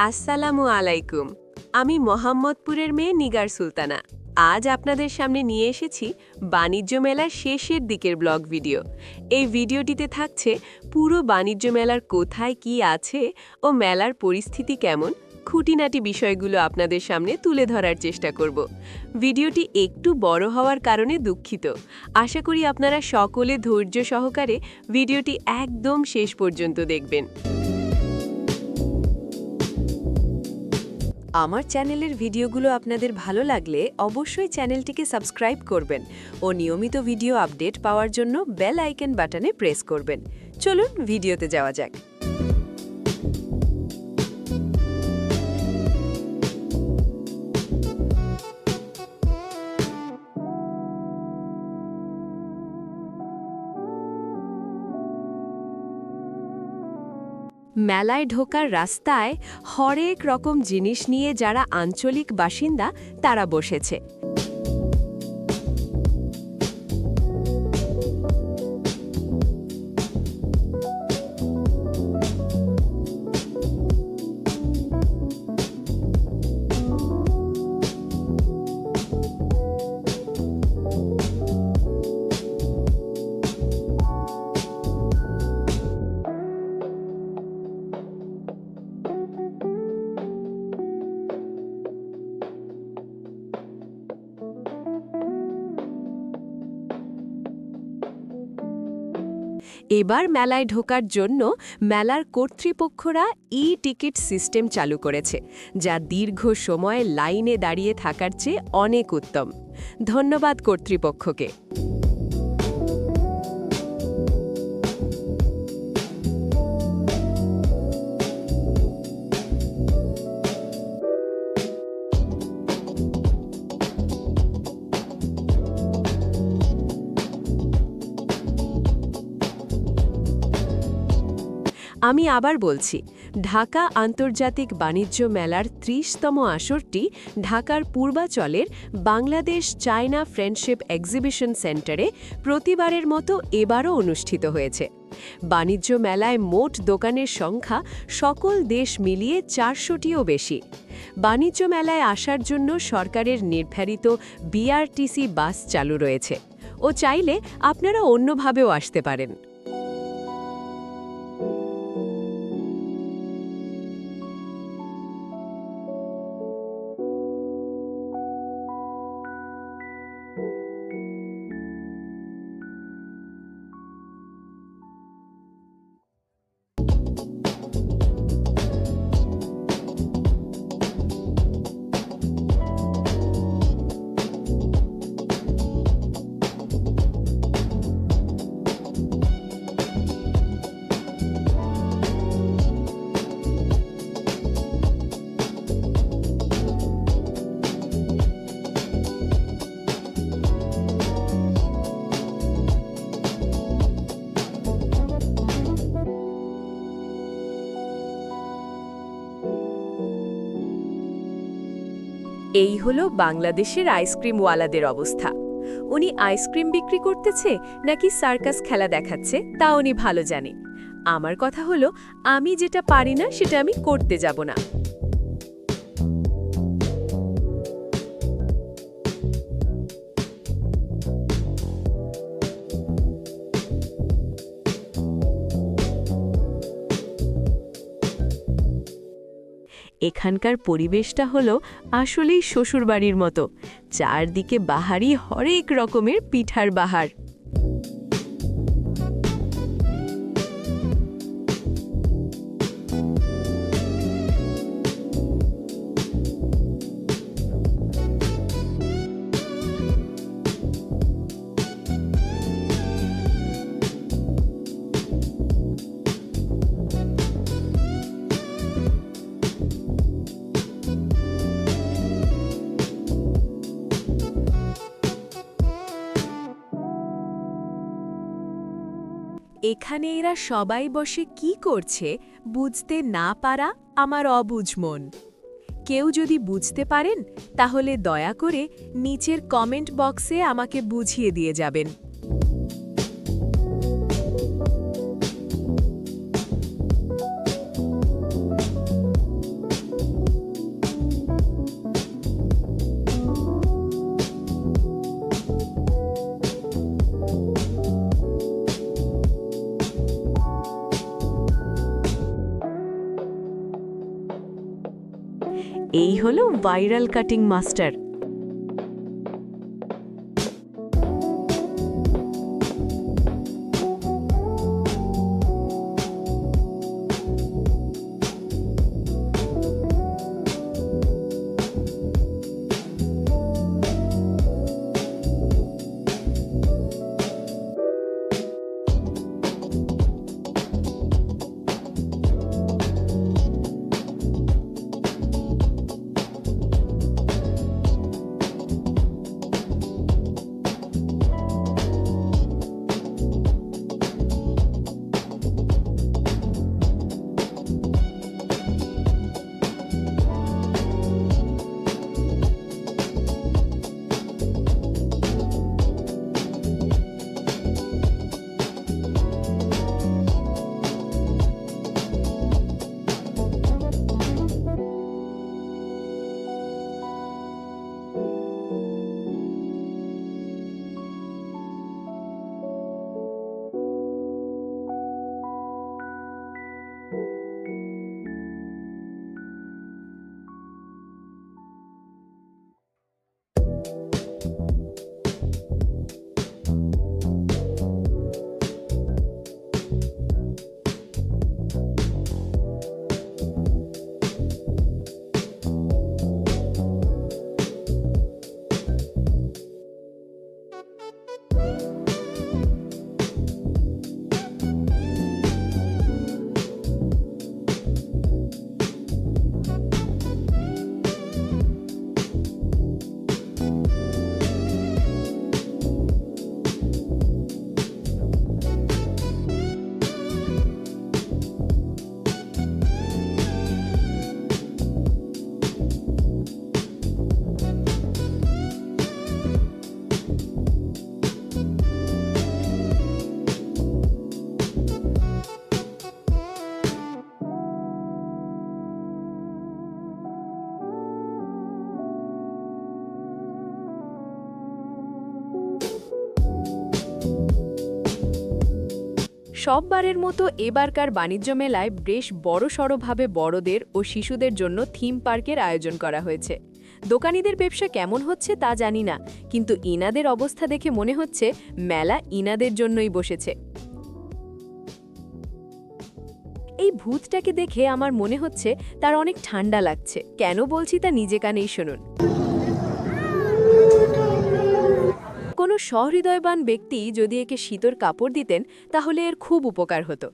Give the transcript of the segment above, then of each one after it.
আসসালামু আলাইকুম। আমি মোহাম্মদপুরের মেয়ে নিগার সুলতানা। আজ আপনাদের সামনে নিয়ে এসেছি বাণিজ্য মেলার শেষের দিকের ব্লগ ভিডিও। এই ভিডিওটিতে থাকছে পুরো বাণিজ্য মেলার কোথায় কি আছে ও মেলার পরিস্থিতি কেমন, খুঁটিনাটি বিষয়গুলো আপনাদের সামনে তুলে ধরার চেষ্টা করব। ভিডিওটি একটু বড় হওয়ার কারণে দুঃখিত। আশা করি আপনারা সকলে ধৈর্য সহকারে ভিডিওটি একদম শেষ পর্যন্ত দেখবেন। আমার চ্যানেলের ভিডিওগুলো আপনাদের ভালো লাগলে অবশ্যই চ্যানেলটিকে সাবস্ক্রাইব করবেন ও নিয়মিত ভিডিও আপডেট পাওয়ার জন্য বেল আইকন বাটনে প্রেস করবেন। চলুন ভিডিওতে যাওয়া যাক। মেলায় ঢোকার রাস্তায় হরেক রকম জিনিস নিয়ে যারা আঞ্চলিক বাসিন্দা তারা বসেছে। এবার মেলায় ঢোকার জন্য মেলার কর্তৃপক্ষরা টিকিট সিস্টেম চালু করেছে, যা দীর্ঘ সময় লাইনে দাঁড়িয়ে থাকার চেয়ে অনেক উত্তম। ধন্যবাদ কর্তৃপক্ষকে। আমি আবার বলছি, ঢাকা আন্তর্জাতিক বাণিজ্য মেলার ৩০তম আসরটি ঢাকার পূর্বাচলের বাংলাদেশ চায়না ফ্রেন্ডশিপ এক্সিবিশন সেন্টারে প্রতিবারের মতো এবারও অনুষ্ঠিত হয়েছে। বাণিজ্য মেলায় মোট দোকানের সংখ্যা সকল দেশ মিলিয়ে ৪০০টিও বেশি। বাণিজ্য মেলায় আসার জন্য সরকারের নির্ধারিত বিআরটিসি বাস চালু রয়েছে ও চাইলে আপনারা অন্যভাবেও আসতে পারেন। এই হলো বাংলাদেশের আইসক্রিমওয়ালাদের অবস্থা। উনি আইসক্রিম বিক্রি করতেছে নাকি সার্কাস খেলা দেখাচ্ছে তা উনি ভালো জানে। আমার কথা হলো, আমি যেটা পারি না সেটা আমি করতে যাব না। এখানকার পরিবেশটা হলো আসলেই শ্বশুরবাড়ির মতো। চারদিকে বাহারি হরেক রকমের পিঠার বাহার। এখানে এরা সবাই বসে কি করছে বুঝতে না পারা আমার অবুঝ মন। কেউ যদি বুঝতে পারেন তাহলে দয়া করে নিচের কমেন্ট বক্সে আমাকে বুঝিয়ে দিয়ে যাবেন। এই হলো ভাইরাল কাটিং মাস্টার। সববারের মতো এবারকার বাণিজ্য মেলায় বেশ বড়সড়ভাবে বড়দের ও শিশুদের জন্য থিম পার্কের আয়োজন করা হয়েছে। দোকানীদের ব্যবসা কেমন হচ্ছে তা জানি না, কিন্তু ইনাদের অবস্থা দেখে মনে হচ্ছে মেলা ইনাদের জন্যই বসেছে। এই ভূতটাকে দেখে আমার মনে হচ্ছে তার অনেক ঠান্ডা লাগছে। কেন বলছি তা নিজে কানেই শুনুন। কোনো সহৃদয়বান ব্যক্তি যদি একে শীতল কাপড় দিতেন তাহলে এর খুব উপকার হতো।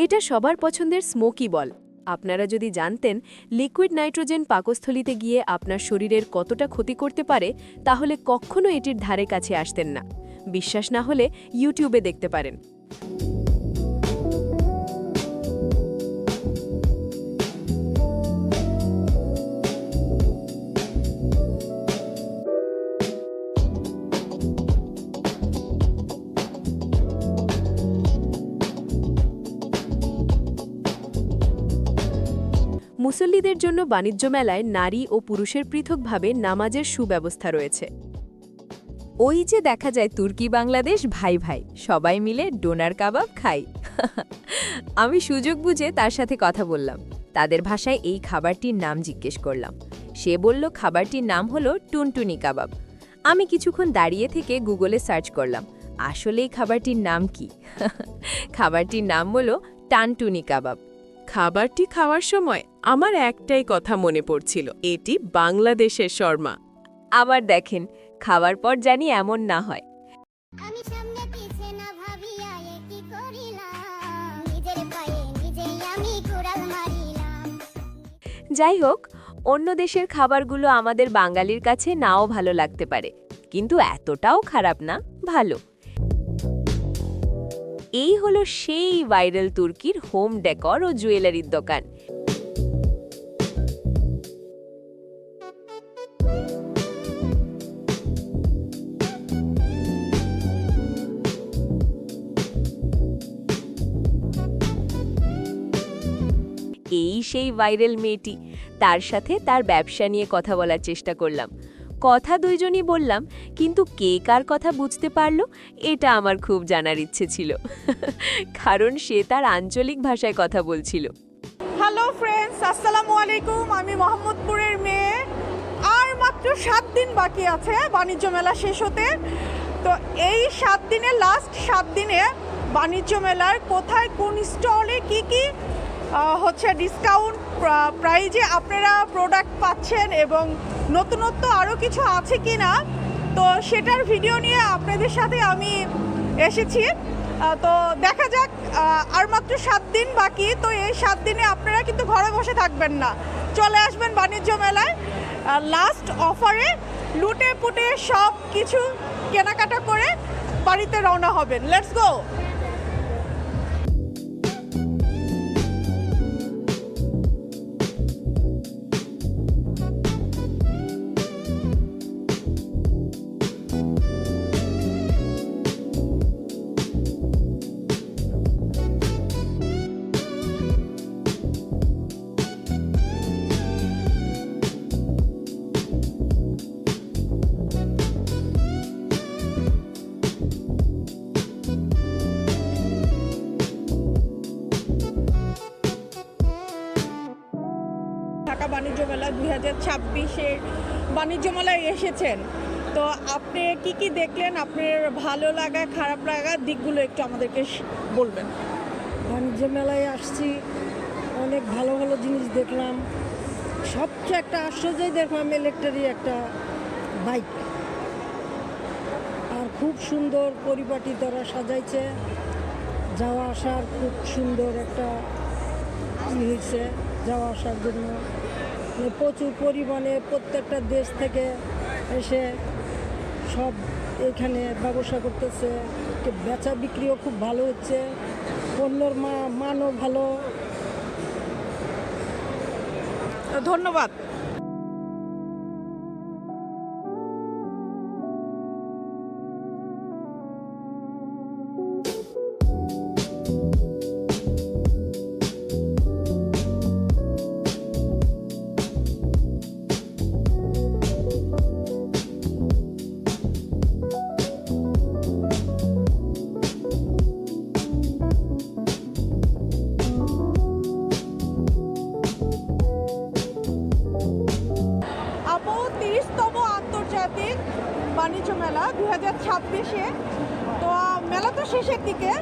এটা সবার পছন্দের স্মোকি বল। আপনারা যদি জানতেন লিকুইড নাইট্রোজেন পাকস্থলীতে গিয়ে আপনার শরীরের কতটা ক্ষতি করতে পারে, তাহলে কখনো এটির ধারে কাছে আসতেন না। বিশ্বাস না হলে ইউটিউবে দেখতে পারেন। মুসল্লিদের জন্য বাণিজ্য মেলায় নারী ও পুরুষের পৃথকভাবে নামাজের সুব্যবস্থা রয়েছে। ওই যে দেখা যায় তুর্কি বাংলাদেশ ভাই ভাই সবাই মিলে ডোনার কাবাব খাই। আমি সুযোগ বুঝে তার সাথে কথা বললাম। তাদের ভাষায় এই খাবারটির নাম জিজ্ঞেস করলাম। সে বলল খাবারটির নাম হলো টুনটুনি কাবাব। আমি কিছুক্ষণ দাঁড়িয়ে থেকে গুগলে সার্চ করলাম আসলে এই খাবারটির নাম কি। খাবারটির নাম হলো টানটুনি কাবাব। খাবারটি খাওয়ার সময় আমার একটাই কথা মনে পড়ছিল, এটি বাংলাদেশের শর্মা। আবার দেখেন, খাওয়ার পর জানি এমন না হয়। আমি সামনে পিছে না ভাবিয়া কি করিলাম, নিজের পায়ে নিজেই আমি কুড়াল মারিলাম। যাই হোক, অন্য দেশের খাবারগুলো আমাদের বাঙালির কাছে নাও ভালো লাগতে পারে, কিন্তু এতটাও খারাপ না, ভালো। এই হলো সেই ভাইরাল তুর্কির হোম ডেকর ও জুয়েলারির দোকান। এই সেই ভাইরাল মেয়েটি, তার সাথে তার ব্যবসা নিয়ে কথা বলার চেষ্টা করলাম। কথা দুইজনই বললাম, কিন্তু কে কার কথা বুঝতে পারল এটা আমার খুব জানার ইচ্ছে ছিল কারণ সে তার আঞ্চলিক ভাষায় কথা বলছিল। হ্যালো ফ্রেন্ডস, আসসালামু আলাইকুম। আমি মোহাম্মদপুরের মেয়ে। আর মাত্র 7 দিন বাকি আছে বাণিজ্য মেলা শেষ হতে। তো এই 7 দিনে, লাস্ট 7 দিনে বাণিজ্য মেলার কোথায় কোন স্টলে কি কি হচ্ছে ডিসকাউন্ট প্রাইজে আপনারা প্রোডাক্ট পাচ্ছেন এবং নতুনত্ব আরও কিছু আছে কি না, তো সেটার ভিডিও নিয়ে আপনাদের সাথে আমি এসেছি। তো দেখা যাক, আর মাত্র 7 দিন বাকি। তো এই 7 দিনে আপনারা কিন্তু ঘরে বসে থাকবেন না, চলে আসবেন বাণিজ্য মেলায়। লাস্ট অফারে লুটে পুটে সব কিছু কেনাকাটা করে বাড়িতে রওনা হবেন। Let's go. ঢাকা বাণিজ্য মেলা 2026-এর বাণিজ্য মেলায় এসেছেন। তো আপনি কি কি দেখলেন, আপনার ভালো লাগা খারাপ লাগা দিকগুলো একটু আমাদেরকে বলবেন। বাণিজ্য মেলায় আসছি, অনেক ভালো ভালো জিনিস দেখলাম। সবচেয়ে একটা আশ্চর্যই দেখলাম ইলেকট্রিক একটা বাইক, আর খুব সুন্দর পরিপাটি তারা সাজাইছে। যাওয়া আসার খুব সুন্দর একটা হয়েছে যাওয়া আসার জন্য। মানে প্রচুর পরিমাণে প্রত্যেকটা দেশ থেকে এসে সব এখানে ব্যবসা করতেছে। বেচা বিক্রিও খুব ভালো হচ্ছে, পণ্যর মানও ভালো। ধন্যবাদ। আপু, 30তম আন্তর্জাতিক বাণিজ্য মেলা 2026-এ। তো মেলা তো শেষের দিকে,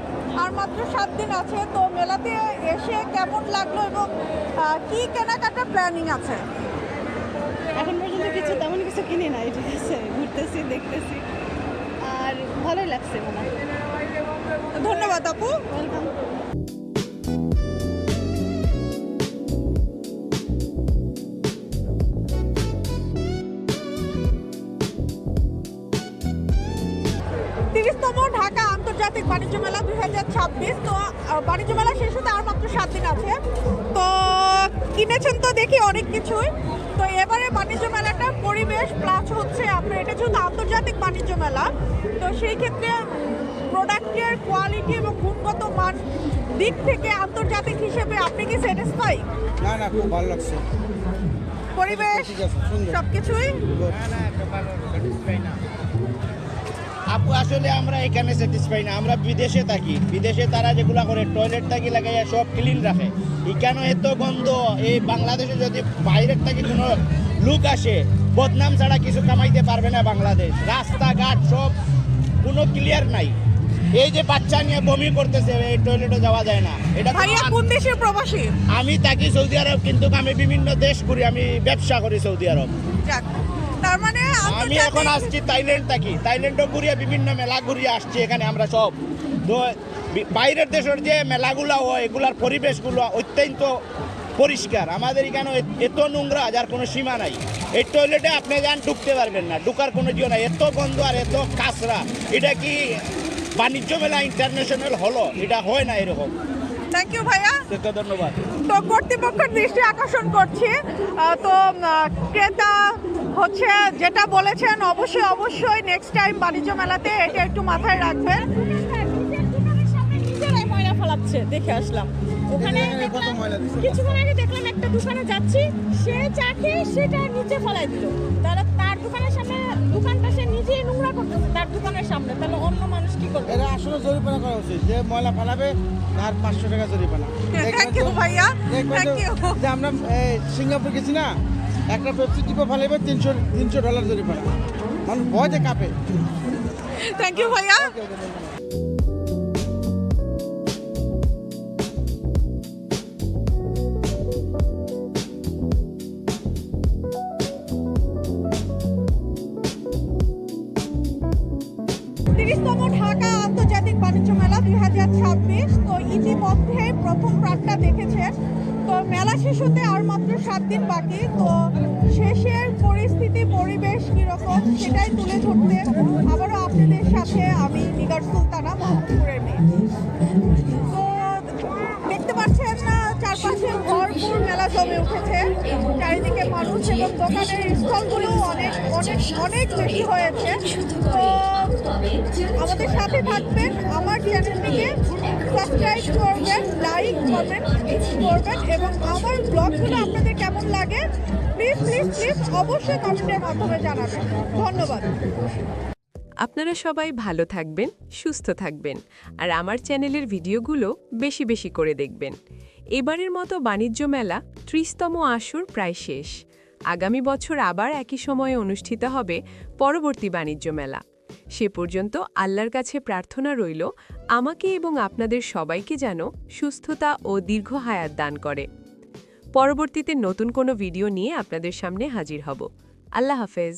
আর মাত্র 7 দিন আছে। তো মেলাতে এসে কেমন লাগলো এবং কি কেনাকাটা প্ল্যানিং আছে? এখন পর্যন্ত কিছু তেমন কিছু কিনি নাই, ঠিক আছে, ঘুরতেছি দেখতেছি, আর ভালোই লাগছে মনে হয়। ধন্যবাদ আপু। ওয়েলকাম। তম ঢাকা আন্তর্জাতিক বাণিজ্য মেলা 2026। তো বাণিজ্য মেলা শেষ হতে আর মাত্র 7 দিন আছে। তো কিনেছেন তো দেখি অনেক কিছুই। তো এবারে বাণিজ্য মেলাটার পরিবেশ প্লাস হচ্ছে আপনার এটা যেহেতু আন্তর্জাতিক বাণিজ্য মেলা, তো সেই ক্ষেত্রে প্রোডাক্টের কোয়ালিটি এবং গুণগত মান দিক থেকে আন্তর্জাতিক হিসেবে আপনি কি স্যাটিসফাই? না না, খুব ভালো লাগছে। পরিবেশ ঠিক আছে, সুন্দর। সবকিছুই আপু, আসলে আমরা এখানে স্যাটিসফাই না, আমরা বিদেশে থাকি। বিদেশে তারা যেগুলো করে টয়লেট থাকি লাগাইয়া সব ক্লিন রাখে। এখানে এত গন্ধ। এই বাংলাদেশে যদি বাইরের থেকে কোনো লোক আসে, বদনাম ছাড়া কিছু কামাইতে পারবে না বাংলাদেশ। রাস্তাঘাট সব কোনো ক্লিয়ার নাই। এই যে বাচ্চা নিয়ে বমি করতেছে, এই টয়লেটে যাওয়া যায় না। এটা ভাইয়া কোন দেশের প্রবাসী? আমি থাকি সৌদি আরব, কিন্তু আমি বিভিন্ন দেশ ঘুরি, আমি ব্যবসা করি সৌদি আরব। যাক, তার মানে আমি এখন আসছি থাইল্যান্ড থাকি, থাইল্যান্ডও ঘুরিয়ে বিভিন্ন মেলা ঘুরিয়ে আসছি এখানে আমরা সব। তো বাইরের দেশের যে মেলাগুলো হয় এগুলার পরিবেশগুলো অত্যন্ত পরিষ্কার। আমাদের এখানে এত নোংরা যার কোনো সীমা নাই। এই টয়লেটে আপনি যান ঢুকতে পারবেন না, ঢুকার কোনো জিও নাই। এত গন্ধ আর এত কাঁচরা। এটা কি বাণিজ্য মেলা ইন্টারন্যাশনাল হলো? এটা হয় না এরকম। থ্যাংক ইউ ভাইয়া। ধন্যবাদ। তো কর্তৃপক্ষের দৃষ্টি আকর্ষণ করছি। তো ক্রেতা হচ্ছে যেটা বলেছেন, অবশ্যই অবশ্যই নেক্সট টাইম বাণিজ্য মেলাতে এটা একটু মাথায় রাখবেন। নিজেরাই ময়লা ফেলাচ্ছে দেখে আসলাম। ওখানে কিছুক্ষণ আগে দেখলাম একটা দোকানে যাচ্ছি, সে চা খেয়ে সেটা নিচে ফেলাই দিল। তার দোকানের সামনে দোকানটা সে নিজেই নোংরা করতেছে তার দোকানের সামনে, তাহলে অন্য মানুষ কি করবে? এরা আসলে জরিমানা করা উচিত, যে ময়লা ফেলাবে তার 500 টাকা জরিমানা। থ্যাংক ইউ ভাইয়া, দেখবেন থ্যাংক ইউ। যে আমরা সিঙ্গাপুর গেছি না, একটা পেপসি টিপো ফেলাবে $300 জরিমানা, মানুষ ভয়তে কাঁপে। থ্যাংক ইউ ভাইয়া। তিরিশতম ঢাকা আন্তর্জাতিক বাণিজ্য মেলা 2026। তো ইতিমধ্যে প্রথম প্রাকটা দেখেছেন। তো মেলা শেষ হতে আর মাত্র 7 দিন বাকি। তো শেষের পরিস্থিতি পরিবেশ কীরকম সেটাই তুলে ধরতে আবারও আপনাদের সাথে আমি নিগার সুলতানা, মোহাম্মদপুরের মেয়ে। তো দেখতে পাচ্ছেন না, চারপাশে ভরপুর মেলা জমে উঠেছে, চারিদিকে মানুষ এবং দোকানের স্টলগুলো অনেক অনেক অনেক বেশি হয়েছে। তো আমাদের সাথে থাকবেন, আমার চ্যানেলটিকে সাবস্ক্রাইব করবেন, লাইক কমেন্ট করবেন এবং আমার ব্লগগুলো আপনাদের কেমন লাগে প্লিজ প্লিজ প্লিজ অবশ্যই কমেন্টের মাধ্যমে জানাবেন। ধন্যবাদ। আপনারা সবাই ভালো থাকবেন, সুস্থ থাকবেন, আর আমার চ্যানেলের ভিডিওগুলো বেশি বেশি করে দেখবেন। এবারের মতো বাণিজ্য মেলা 30তম আসর প্রায় শেষ। আগামী বছর আবার একই সময়ে অনুষ্ঠিত হবে পরবর্তী বাণিজ্য মেলা। সে পর্যন্ত আল্লাহর কাছে প্রার্থনা রইল আমাকে এবং আপনাদের সবাইকে যেন সুস্থতা ও দীর্ঘ হায়াত দান করে। পরবর্তীতে নতুন কোনো ভিডিও নিয়ে আপনাদের সামনে হাজির হব। আল্লাহ হাফেজ।